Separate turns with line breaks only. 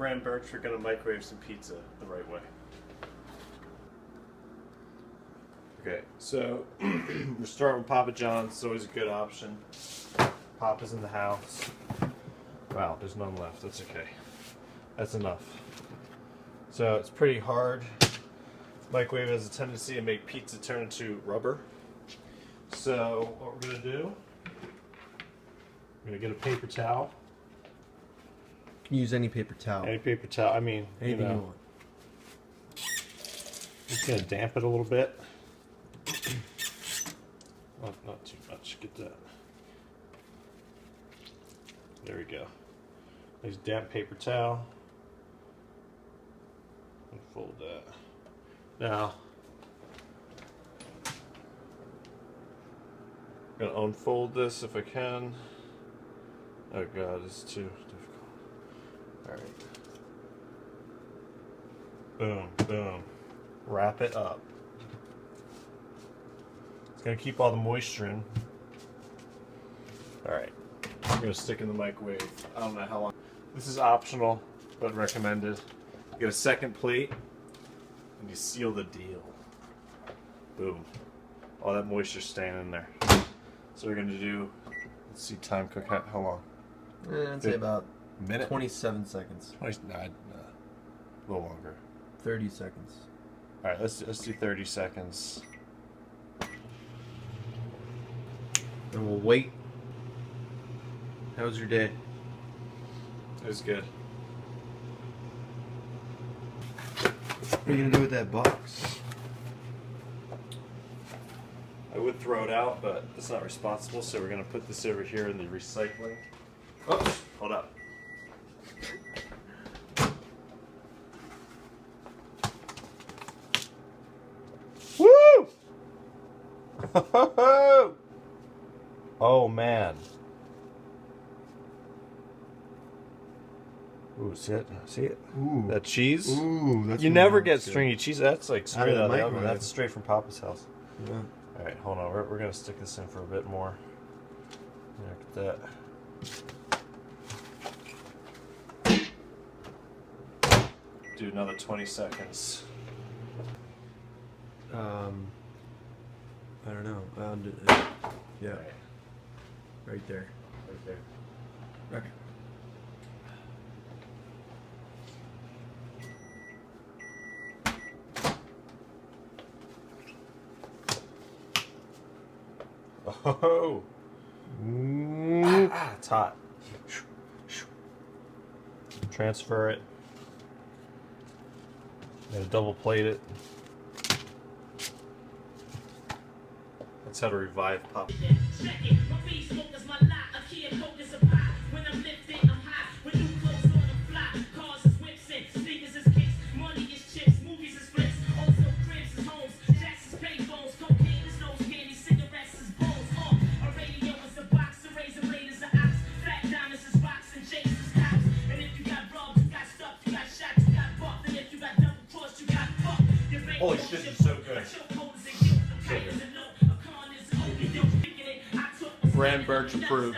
Bran Birch, we're gonna microwave some pizza the right way. Okay, so we're starting with Papa John's. It's always a good option. Papa's in the house. Wow, there's none left. That's okay. That's enough. So it's pretty hard. Microwave has a tendency to make pizza turn into rubber. So what we're gonna do, we're gonna get a paper towel.
Use any paper towel.
Any paper towel. I mean,
anything you want.
Just gonna damp it a little bit. Not too much. Get that. There we go. Nice damp paper towel. Unfold that. Now, I'm gonna unfold this if I can. Oh God, it's too difficult. All right. Boom, boom. Wrap it up. It's gonna keep all the moisture in. All right. I'm gonna stick in the microwave. I don't know how long. This is optional, but recommended. Get a second plate, and you seal the deal. Boom. All that moisture staying in there. So we're gonna do. Let's see, time cook. How long?
I'd say about
a minute.
27 seconds.
20, nah, a little longer.
30 seconds.
All right, let's do 30 seconds.
And we'll wait. How was your day?
It was good.
What are you gonna do with that box?
I would throw it out, but it's not responsible, so we're gonna put this over here in the recycling. Oops, hold up. Woo! Oh man. Ooh, see it? See it?
Ooh.
That cheese?
Ooh, that's
you never
really
get
good.
stringy cheese. That's like straight out of the oven.
microwave.
That's straight from Papa's house.
Yeah.
All right, hold on. We're gonna stick this in for a bit more. Look at that. Do another 20 seconds.
I don't know. Yeah.
Right.
Right there.
Right there.
Okay.
Oh! It's hot. Transfer it. Gotta double plate it. That's how to revive pop. Holy shit, it's so good. So good. Bran Birch approved.